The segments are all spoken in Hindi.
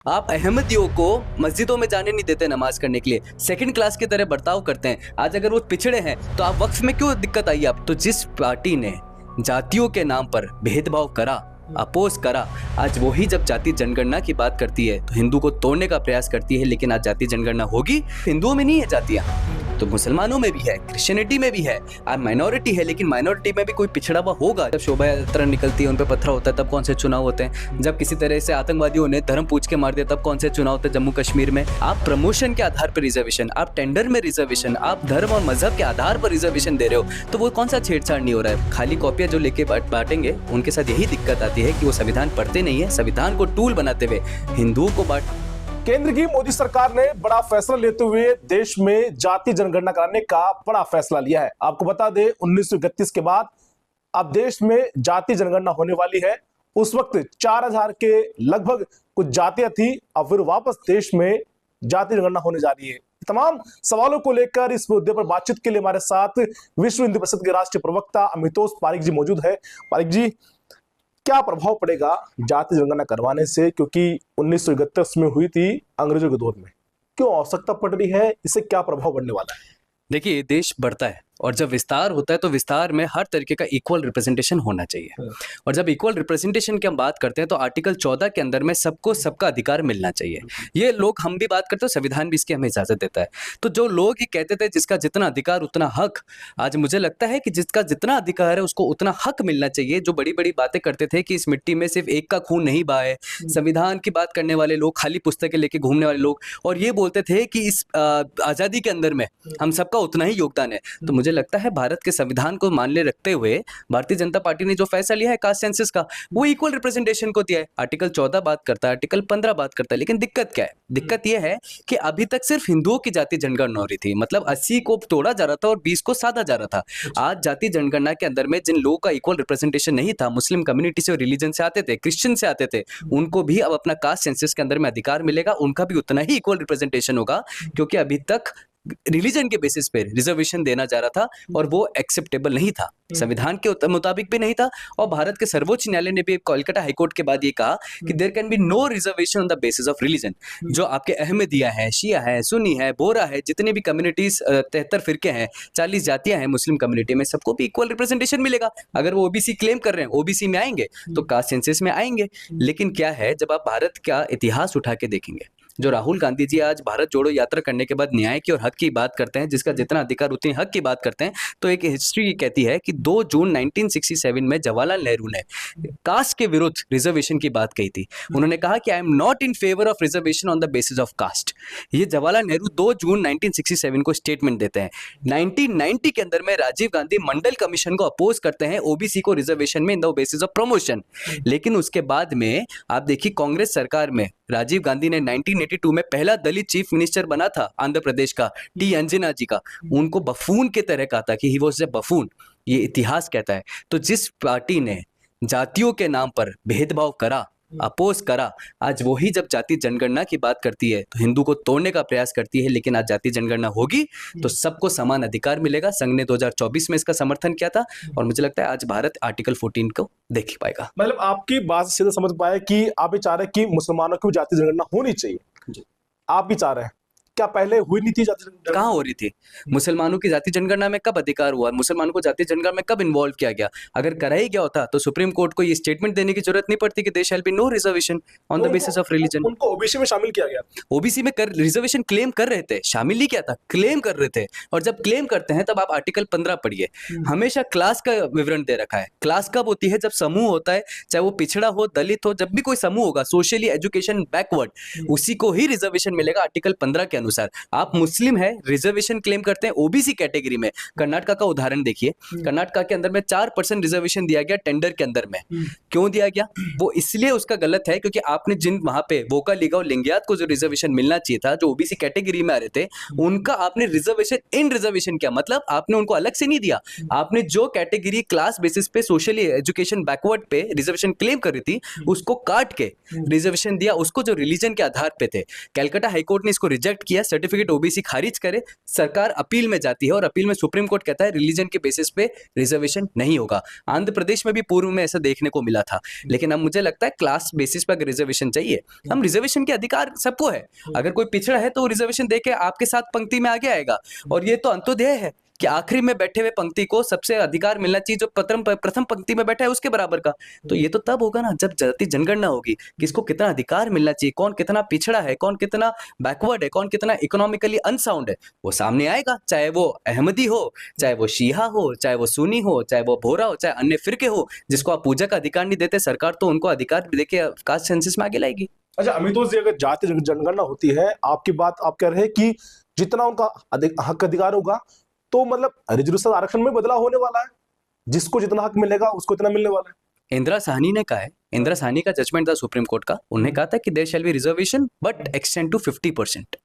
आप अहमदियों को मस्जिदों में जाने नहीं देते नमाज करने के लिए, सेकंड क्लास की तरह बर्ताव करते हैं। आज अगर वो पिछड़े हैं तो आप वक्फ में क्यों दिक्कत आई आप? तो जिस पार्टी ने जातियों के नाम पर भेदभाव करा, अपोज करा, आज वही जब जाति जनगणना की बात करती है तो हिंदू को तोड़ने का प्रयास करती है। लेकिन आज जाति जनगणना होगी, हिंदुओं में नहीं है जातियां, तो मुसलमानों में भी है, क्रिश्चियनिटी में भी है। आज माइनॉरिटी है, लेकिन माइनॉरिटी में भी कोई पिछड़ा हुआ होगा। जब शोभा यात्रा निकलती है, उन पर पत्थर होता है, तब कौन से चुनाव होते हैं? जब किसी तरह से आतंकवादियों ने धर्म पूछ के मार दिया, तब कौन से चुनाव होते हैं जम्मू कश्मीर में? आप प्रमोशन के आधार पर रिजर्वेशन, आप टेंडर में रिजर्वेशन, आप धर्म और मजहब के आधार पर रिजर्वेशन दे रहे हो, तो वो कौन सा छेड़छाड़ नहीं हो रहा है? खाली कॉपियां जो लेके बांटेंगे, उनके साथ यही दिक्कत आती है कि वो संविधान पढ़ते नहीं है, संविधान को टूल बनाते हुए हिंदुओं को बांट। केंद्र की मोदी सरकार ने बड़ा फैसला लेते हुए देश में जाति जनगणना कराने का बड़ा फैसला लिया है। आपको बता दें, 1931 के बाद अब देश में जाति जनगणना होने वाली है। उस वक्त 4000 के लगभग कुछ जातियां थी, अब फिर वापस देश में जाति जनगणना होने जा रही है। तमाम सवालों को लेकर इस मुद्दे पर बातचीत के लिए हमारे साथ विश्व हिंदू परिषद के राष्ट्रीय प्रवक्ता अमितोष पारिक जी मौजूद है। पारिक जी, क्या प्रभाव पड़ेगा जाति जनगणना करवाने से, क्योंकि 1931 में हुई थी अंग्रेजों के दौर में, क्यों आवश्यकता पड़ रही है, इससे क्या प्रभाव पड़ने वाला है? देखिए, देश बढ़ता है और जब विस्तार होता है तो विस्तार में हर तरीके का इक्वल रिप्रेजेंटेशन होना चाहिए। और जब इक्वल रिप्रेजेंटेशन की हम बात करते हैं तो आर्टिकल 14 के अंदर में सबको सबका अधिकार मिलना चाहिए। ये लोग हम भी बात करते हैं, संविधान भी इसकी हमें इजाजत देता है। तो जो लोग ये कहते थे जिसका जितना अधिकार उतना हक, आज मुझे लगता है कि जिसका जितना अधिकार है उसको उतना हक मिलना चाहिए। जो बड़ी बड़ी बातें करते थे कि इस मिट्टी में सिर्फ एक का खून नहीं बहा है, संविधान की बात करने वाले लोग, खाली पुस्तकें लेके घूमने वाले लोग, और ये बोलते थे कि इस आजादी के अंदर में हम सबका उतना ही योगदान है। तो मुझे लगता है भारत के संविधान को मान्य रखते हुए भारतीय जनता पार्टी ने जो फैसला लिया है कास्ट सेंसस का, वो इक्वल रिप्रेजेंटेशन को दिया है। आर्टिकल 14 बात करता है, आर्टिकल 15 बात करता है, लेकिन दिक्कत क्या है? दिक्कत यह है कि अभी तक सिर्फ हिंदुओं की जाति जनगणना हो रही थी, मतलब 80 को तोड़ा जा रहा था और 20 को साधा जा रहा था। आज जाति जनगणना के अंदर में जिन लोगों का इक्वल रिप्रेजेंटेशन नहीं था, मुस्लिम कम्युनिटी से और रिलीजन से आते थे, क्रिश्चियन से आते थे, उनको भी अब अपना कास्ट सेंसस के अंदर में अधिकार मिलेगा, उनका भी उतना ही इक्वल रिप्रेजेंटेशन होगा, क्योंकि अभी तक रिलीजन के बेसिस पे रिजर्वेशन देना जा रहा था और वो एक्सेप्टेबल नहीं था, संविधान के मुताबिक भी नहीं था। और भारत के सर्वोच्च न्यायालय ने भी कोलकाता हाईकोर्ट के बाद ये कहा कि there can be no reservation on the basis of religion. जो आपके अहमदिया है, शिया है, सुन्नी है, बोरा है, जितने भी कम्युनिटीज 73 फिरके हैं, 40 जातियां हैं मुस्लिम कम्युनिटी में, सबको भी इक्वल रिप्रेजेंटेशन मिलेगा। अगर वो ओबीसी क्लेम कर रहे हैं, ओबीसी में आएंगे तो कास्ट सेंसस में आएंगे। लेकिन क्या है, जब आप भारत का इतिहास उठा के देखेंगे, जो राहुल गांधी जी आज भारत जोड़ो यात्रा करने के बाद न्याय की और हक की बात करते हैं, जिसका जितना अधिकार उतनी हक की बात करते हैं, तो एक हिस्ट्री कहती है कि 2 जून 1967 में जवाहरलाल नेहरू ने कास्ट के विरुद्ध रिजर्वेशन की बात कही थी। उन्होंने कहा कि I am not in favour of reservation on the basis of caste. ये जवाहरलाल नेहरू 2 जून 1967 को स्टेटमेंट देते हैं। 1990 के अंदर में राजीव गांधी मंडल कमीशन को अपोज करते हैं ओबीसी को रिजर्वेशन में in the basis of promotion. लेकिन उसके बाद में आप देखिए, कांग्रेस सरकार में राजीव गांधी ने 1982 में पहला दलित चीफ मिनिस्टर बना था आंध्र प्रदेश का, टी अंजना जी का, उनको बफून की तरह कहा था कि ही वाज ए बफून। ये इतिहास कहता है। तो जिस पार्टी ने जातियों के नाम पर भेदभाव करा, अपोज करा, आज वही जब जाति जनगणना की बात करती है तो हिंदू को तोड़ने का प्रयास करती है। लेकिन आज जाति जनगणना होगी तो सबको समान अधिकार मिलेगा। संघ ने 2024 में इसका समर्थन किया था और मुझे लगता है आज भारत आर्टिकल 14 को देख पाएगा। मतलब आपकी बात से सीधा समझ पाया कि आप भी चाह रहे हैं कि मुसलमानों की भी जाति जनगणना होनी चाहिए। आप भी चाह रहे हैं, क्या पहले हुई नहीं थी जाति जनगणना? कहाँ हो रही थी? मुसलमानों की जाति जनगणना में कब अधिकार हुआ? मुसलमानों को जाति जनगणना में कब इन्वॉल्व किया गया? अगर करा ही गया होता तो सुप्रीम कोर्ट को ये स्टेटमेंट देने की जरूरत नहीं पड़ती कि there shall be no reservation on the basis of religion. उनको ओबीसी में शामिल किया गया। ओबीसी में रिजर्वेशन क्लेम कर रहे थे, शामिल नहीं किया था, क्लेम कर रहे थे। और जब क्लेम करते हैं तब आप आर्टिकल 15 पढ़िए, हमेशा क्लास का विवरण दे रखा है। क्लास कब होती है? जब समूह होता है, चाहे वो पिछड़ा हो, दलित हो, जब भी कोई समूह होगा, सोशली एजुकेशन बैकवर्ड, उसी को ही रिजर्वेशन मिलेगा आर्टिकल 15 के अनुसार। आप मुस्लिम है, रिजर्वेशन क्लेम करते हैं ओबीसी कैटेगरी में। कर्नाटका का उदाहरण देखिए, कर्नाटका के अंदर में 4% रिजर्वेशन दिया गया टेंडर के अंदर में। क्यों दिया गया? वो इसलिए उसका गलत है क्योंकि आपने जिन वहां पे वोका लीगा और लिंगियात को जो रिजर्वेशन मिलना चाहिए था, जो ओबीसी कैटेगरी में आ रहे थे, उनका आपने रिजर्वेशन इन रिजर्वेशन किया। मतलब आपने उनको अलग से नहीं दिया, आपने जो कैटेगरी क्लास बेसिस पे सोशली एजुकेशन बैकवर्ड पे रिजर्वेशन क्लेम कर रही थी, उसको काट के रिजर्वेशन दिया उसको जो रिलीजन के आधार पे थे। कलकत्ता हाईकोर्ट ने इसको रिजेक्ट किया है, सर्टिफिकेट ओबीसी खारिज करे, सरकार अपील में जाती है और अपील में सुप्रीम कोर्ट कहता है रिलीजन के बेसिस पे रिजर्वेशन नहीं होगा। आंध्र प्रदेश में भी पूर्व में ऐसा देखने को मिला था, लेकिन अब मुझे लगता है क्लास बेसिस पर अगर रिजर्वेशन चाहिए, हम रिजर्वेशन के अधिकार सबको है, अगर कोई पिछड़ा है तो रिजर्वेशन देके आपके साथ पंक्ति में आगे आएगा। और ये तो अंत्योदय है कि आखिरी में बैठे हुए पंक्ति को सबसे अधिकार मिलना चाहिए जो प्रथम पंक्ति में बैठा है उसके बराबर का। तो ये तो तब होगा ना जब जाति जनगणना होगी, किसको कितना अधिकार मिलना चाहिए, कौन कितना पिछड़ा है, कौन कितना बैकवर्ड है, कौन कितना इकोनॉमिकली अनसाउंड है, वो सामने आएगा। चाहे वो अहमदी हो, चाहे वो शिहा हो, चाहे वो सुन्नी हो, चाहे वो बोहरा हो, चाहे अन्य फिरके हो, जिसको आप पूजा का अधिकार नहीं देते, सरकार तो उनको अधिकार देके कास्ट सेंसस में आगे लाएगी। अच्छा अमितोष जी, अगर जाति जनगणना होती है, आपकी बात आप कह रहे हैं कि जितना उनका हक अधिकार होगा तो मतलब रिजर्वेशन आरक्षण में बदलाव होने वाला है, जिसको जितना हक मिलेगा उसको इतना मिलने वाला है। इंदिरा साहनी ने कहा है, इंदिरा साहनी का जजमेंट था सुप्रीम कोर्ट का, उन्होंने कहा था कि there shall be reservation but extend to 50%।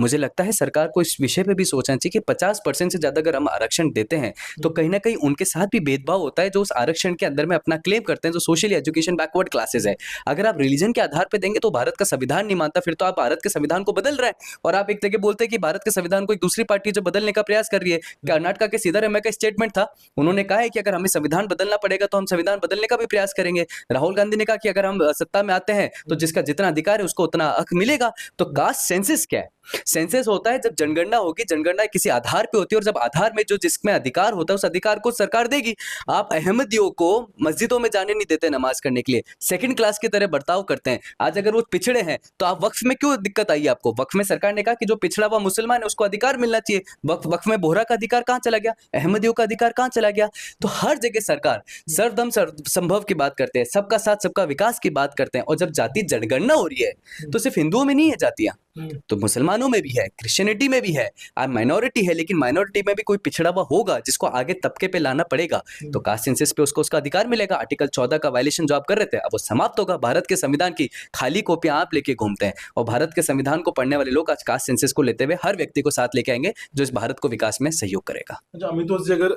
मुझे लगता है सरकार को इस विषय पे भी सोचना चाहिए कि 50% से ज्यादा अगर हम आरक्षण देते हैं तो कहीं ना कहीं उनके साथ भी भेदभाव होता है जो उस आरक्षण के अंदर में अपना क्लेम करते हैं, जो सोशली एजुकेशन बैकवर्ड क्लासेस है। अगर आप रिलीजन के आधार पे देंगे तो भारत का संविधान नहीं मानता, फिर तो आप भारत के संविधान को बदल रहे हैं। और आप एक जगह बोलते हैं कि भारत के संविधान को एक दूसरी पार्टी जो बदलने का प्रयास कर रही है। कर्नाटक के सिद्धारमैया का स्टेटमेंट था, उन्होंने कहा है कि अगर हमें संविधान बदलना पड़ेगा तो हम संविधान बदलने का भी प्रयास करेंगे। राहुल गांधी ने कहा कि अगर हम सत्ता में आते हैं तो जिसका जितना अधिकार है उसको उतना हक मिलेगा। तो कास्ट सेंसस क्या है? सेंसस होता है जब जनगणना होगी, जनगणना किसी आधार पे होती है और जब आधार में जो जिसमें अधिकार होता है उस अधिकार को सरकार देगी। आप अहमदियों को मस्जिदों में जाने नहीं देते नमाज करने के लिए, सेकंड क्लास की तरह बर्ताव करते हैं। आज अगर वो पिछड़े हैं तो आप वक्फ में क्यों दिक्कत आई आपको? वक्फ में सरकार ने कहा कि जो पिछड़ा हुआ मुसलमान है उसको अधिकार मिलना चाहिए। वक्फ में बोहरा का अधिकार कहां चला गया? अहमदियों का अधिकार कहां चला गया? तो हर जगह सरकार सर्वधर्म संभव की बात करते हैं, सबका साथ सबका विकास की बात करते हैं। और जब जाति जनगणना हो रही है तो सिर्फ हिंदुओं में नहीं है जातियां, तो मुसलमानों में भी है, क्रिश्चियनिटी में भी है। आप माइनॉरिटी है, लेकिन माइनॉरिटी में भी कोई पिछड़ा हुआ होगा जिसको आगे तबके पे लाना पड़ेगा, तो कास्ट सेंसस पे उसको उसका अधिकार मिलेगा। आर्टिकल 14 का वायलेशन जो आप कर रहे थे अब वो समाप्त होगा। भारत के संविधान की खाली कॉपियां आप लेके घूमते हैं और भारत के संविधान को पढ़ने वाले लोग आज कास्ट सेंसस को लेते हुए हर व्यक्ति को साथ लेके आएंगे जो इस भारत को विकास में सहयोग करेगा। अमितोष जी, अगर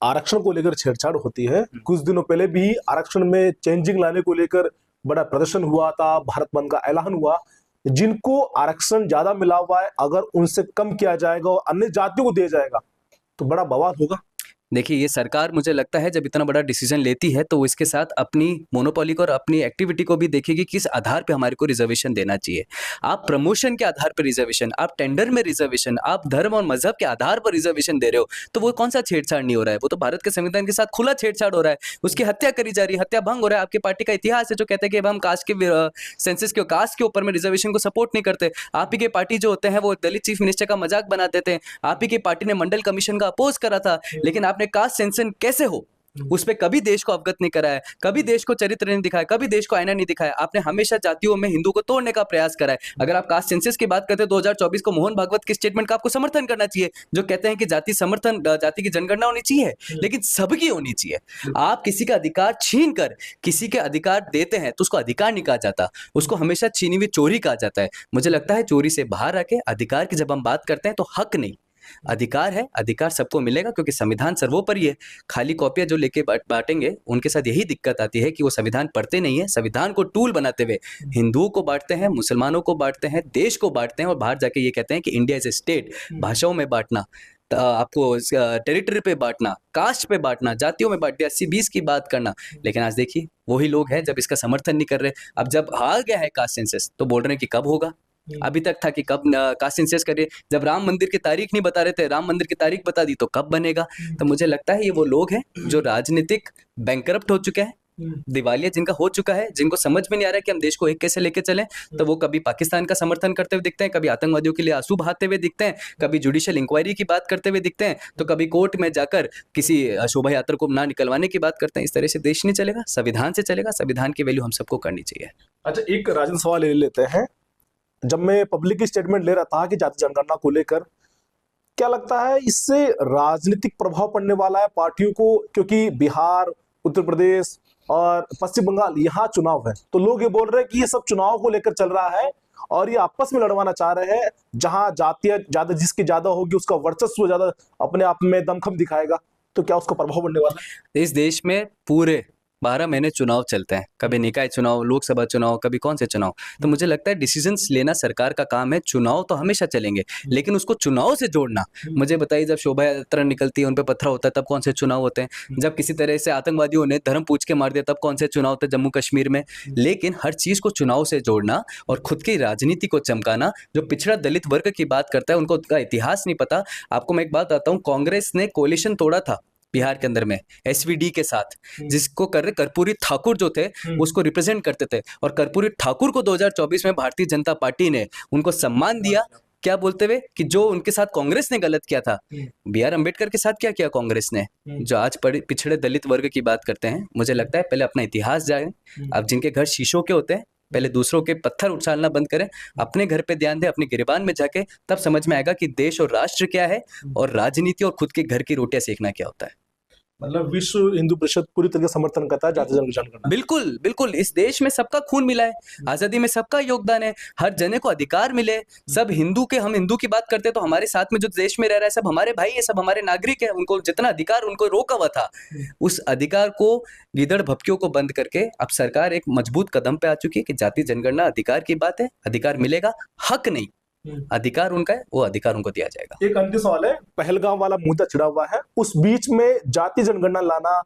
आरक्षण को लेकर छेड़छाड़ होती है, कुछ दिनों पहले भी आरक्षण में चेंजिंग लाने को लेकर बड़ा प्रदर्शन हुआ था, भारत बंद का ऐलान हुआ। जिनको आरक्षण ज्यादा मिला हुआ है अगर उनसे कम किया जाएगा और अन्य जातियों को दिया जाएगा तो बड़ा बवाल होगा। देखिए, ये सरकार मुझे लगता है जब इतना बड़ा डिसीजन लेती है तो इसके साथ अपनी मोनोपोली को और अपनी एक्टिविटी को भी देखेगी, किस आधार पे हमारे को रिजर्वेशन देना चाहिए। आप प्रमोशन के आधार पर रिजर्वेशन, आप टेंडर में रिजर्वेशन, आप धर्म और मजहब के आधार पर रिजर्वेशन दे रहे हो, तो वो कौन सा छेड़छाड़ नहीं हो रहा है? वो तो भारत के संविधान के साथ खुला छेड़छाड़ हो रहा है। उसकी हत्या करी जा रही है, हत्या भंग हो रहा है। आपकी पार्टी का इतिहास है जो कहते हैं कि अब हम कास्ट के सेंसस के कास्ट के ऊपर में रिजर्वेशन को सपोर्ट नहीं करते। आप ही के पार्टी जो होते हैं वो दलित चीफ मिनिस्टर का मजाक बना देते हैं। आप ही की पार्टी ने मंडल कमीशन का अपोज करा था, लेकिन आपने कास्ट सेंसस कैसे हो उस पे कभी देश को अवगत नहीं कराया, कभी देश को चरित्र नहीं दिखाया, कभी देश को आईना नहीं दिखाया। आपने हमेशा जातियों में हिंदू को तोड़ने का प्रयास करा है। अगर आप कास्ट सेंसस की बात करते हैं 2024 को मोहन भागवत के स्टेटमेंट का आपको समर्थन करना चाहिए जो कहते हैं कि जाति की जनगणना होनी चाहिए, लेकिन सबकी होनी चाहिए। आप किसी का अधिकार छीन कर किसी के अधिकार देते हैं तो उसको अधिकार नहीं कहा जाता, उसको हमेशा छीनी हुई चोरी कहा जाता है। मुझे लगता है चोरी से बाहर आके अधिकार की जब हम बात करते हैं तो हक नहीं, अधिकार है। अधिकार सबको मिलेगा क्योंकि संविधान सर्वोपरि है। खाली कॉपियां जो लेके बांटेंगे उनके साथ यही दिक्कत आती है कि वो संविधान पढ़ते नहीं है। संविधान को टूल बनाते हुए हिंदुओं को बांटते हैं, मुसलमानों को बांटते हैं, देश को बांटते हैं और बाहर जाके ये कहते हैं कि इंडिया इज ए स्टेट। भाषाओं में बांटना, आपको टेरिटरी पे बांटना, कास्ट पे बांटना, जातियों में बांट दिया, 80-20 की बात करना। लेकिन आज देखिए वही लोग हैं जब इसका समर्थन नहीं कर रहे। अब जब आ गया है कास्ट सेंसस तो बोल रहे हैं कि कब होगा। अभी तक था कि कब कास्ट सेंसस करिए, जब राम मंदिर की तारीख नहीं बता रहे थे, राम मंदिर की तारीख बता दी तो कब बनेगा। तो मुझे लगता है ये वो लोग हैं जो राजनीतिक बैंकरप्ट हो चुके हैं, दिवालिया जिनका हो चुका है, जिनको समझ में नहीं आ रहा है कि हम देश को एक कैसे लेके चलें। तो वो कभी पाकिस्तान का समर्थन करते हुए दिखते हैं, कभी आतंकवादियों के लिए आंसू बहाते हुए दिखते हैं, कभी जुडिशियल इंक्वायरी की बात करते हुए दिखते हैं, तो कभी कोर्ट में जाकर किसी शोभा यात्रा को ना निकलवाने की बात करते हैं। इस तरह से देश नहीं चलेगा, संविधान से चलेगा। संविधान की वैल्यू हम सबको करनी चाहिए। अच्छा, एक राजन सवाल ले लेते हैं। जब मैं पब्लिक स्टेटमेंट ले रहा था कि जाति जनगणना को लेकर, क्या लगता है इससे राजनीतिक प्रभाव पड़ने वाला है पार्टियों को? क्योंकि बिहार, उत्तर प्रदेश और पश्चिम बंगाल यहाँ चुनाव है, तो लोग ये बोल रहे हैं कि ये सब चुनाव को लेकर चल रहा है और ये आपस में लड़वाना चाह रहे हैं। जहां जातियां ज्यादा, जिसकी ज्यादा होगी उसका वर्चस्व ज्यादा अपने आप में दमखम दिखाएगा। तो क्या उसका प्रभाव पड़ने वाला है? इस देश में पूरे 12 महीने चुनाव चलते हैं, कभी निकाय चुनाव, लोकसभा चुनाव, कभी कौन से चुनाव। तो मुझे लगता है डिसीजंस लेना सरकार का काम है। चुनाव तो हमेशा चलेंगे, लेकिन उसको चुनाव से जोड़ना, मुझे बताइए, जब शोभा यात्रा निकलती है, उन पे पत्थर होता है, तब कौन से चुनाव होते हैं? जब किसी तरह से आतंकवादियों ने धर्म पूछ के मार दिया, तब कौन से चुनाव होते हैं जम्मू कश्मीर में? लेकिन हर चीज को चुनाव से जोड़ना और खुद की राजनीति को चमकाना, जो पिछड़ा दलित वर्ग की बात करता है, उनको उनका इतिहास नहीं पता। आपको मैं एक बात बताता हूँ, कांग्रेस ने कोलिशन तोड़ा था बिहार के अंदर में एसवीडी के साथ, जिसको कर रहे कर्पूरी ठाकुर जो थे उसको रिप्रेजेंट करते थे, और कर्पूरी ठाकुर को 2024 में भारतीय जनता पार्टी ने उनको सम्मान दिया, क्या बोलते हुए कि जो उनके साथ कांग्रेस ने गलत किया था। बी आर अम्बेडकर के साथ क्या किया कांग्रेस ने? जो आज पिछड़े दलित वर्ग की बात करते हैं, मुझे लगता है पहले अपना इतिहास जाए। अब जिनके घर शीशों के होते हैं, पहले दूसरों के पत्थर उछालना बंद करें, अपने घर पे ध्यान दें, अपने गिरबान में जाके, तब समझ में आएगा कि देश और राष्ट्र क्या है और राजनीति और खुद के घर की रोटियां सेकना क्या होता है। मतलब विश्व हिंदू परिषद पूरी तरह से समर्थन करता है जाति जनगणना। बिल्कुल बिल्कुल, इस देश में सबका खून मिला है, आजादी में सबका योगदान है, हर जने को अधिकार मिले। सब हिंदू के, हम हिंदू की बात करते हैं तो हमारे साथ में जो देश में रह रहा है सब हमारे भाई है, सब हमारे नागरिक है, उनको जितना अधिकार उनको रोका हुआ था, उस अधिकार को, गीदड़ भपकियों को बंद करके अब सरकार एक मजबूत कदम पे आ चुकी है कि जाति जनगणना अधिकार की बात है, अधिकार मिलेगा, हक नहीं, अधिकार उनका है, वो अधिकार उनको दिया जाएगा। एक अंतिम सवाल है, पहलगाम वाला मुद्दा छिड़ा हुआ है, उस बीच में जाति जनगणना लाना,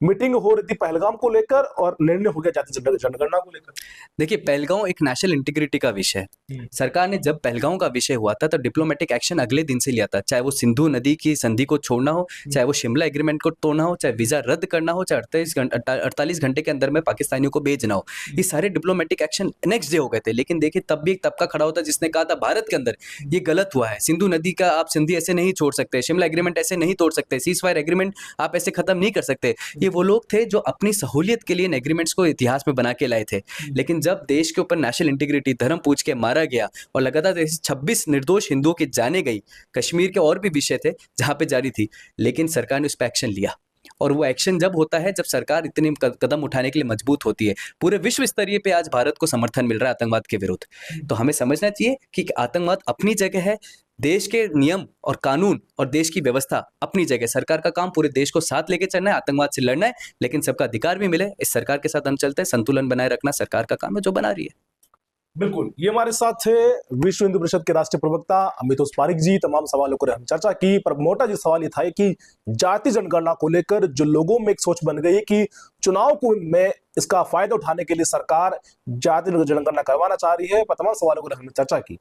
मीटिंग हो रही थी पहलगाम को लेकर और निर्णय हो गया जाति जनगणना को लेकर। देखिए, पहलगांव एक नेशनल इंटीग्रिटी का विषय है। सरकार ने जब पहलगांव का विषय हुआ था तो डिप्लोमेटिक एक्शन अगले दिन से लिया था, चाहे वो सिंधु नदी की संधि को छोड़ना हो, चाहे वो शिमला एग्रीमेंट को तोड़ना हो, चाहे वीजा रद्द करना हो, चाहे 48 घंटे के अंदर में पाकिस्तानियों को भेजना हो। ये सारे डिप्लोमेटिक एक्शन नेक्स्ट डे हो गए थे। लेकिन देखिए, तब भी एक तबका खड़ा होता जिसने कहा था भारत के अंदर ये गलत हुआ है, सिंधु नदी का आप संधि ऐसे नहीं छोड़ सकते, शिमला एग्रीमेंट ऐसे नहीं तोड़ सकते, सीज फायर एग्रीमेंट आप ऐसे खत्म नहीं कर सकते। ये वो लोग थे जो अपनी सहूलियत के लिए इन एग्रीमेंट्स को इतिहास में बना के लाए थे। लेकिन जब देश के ऊपर नेशनल इंटीग्रिटी, धर्म पूछ के मारा गया और लगातार 26 निर्दोष हिंदुओं की जाने गई, कश्मीर के और भी विषय थे जहां पे जारी थी, लेकिन सरकार ने उस पर एक्शन लिया। और वो एक्शन जब होता है जब सरकार इतने कदम उठाने के लिए मजबूत होती है। पूरे विश्व स्तरीय पे आज भारत को समर्थन मिल रहा है आतंकवाद के विरुद्ध। तो हमें समझना चाहिए कि आतंकवाद अपनी जगह है, देश के नियम और कानून और देश की व्यवस्था अपनी जगह। सरकार का काम पूरे देश को साथ लेके चलना है, आतंकवाद से लड़ना है, लेकिन सबका अधिकार भी मिले। इस सरकार के साथ हम चलते हैं, संतुलन बनाए रखना सरकार का काम है, जो बना रही है। बिल्कुल, ये हमारे साथ थे विश्व हिंदू परिषद के राष्ट्रीय प्रवक्ता अमितोष पारिक जी। तमाम सवालों को हम चर्चा की, पर मोटा जो सवाल ये था कि जाति जनगणना को लेकर जो लोगों में एक सोच बन गई है कि चुनाव को में इसका फायदा उठाने के लिए सरकार जाति जनगणना करवाना चाह रही है। पर तमाम सवालों को हमने चर्चा की।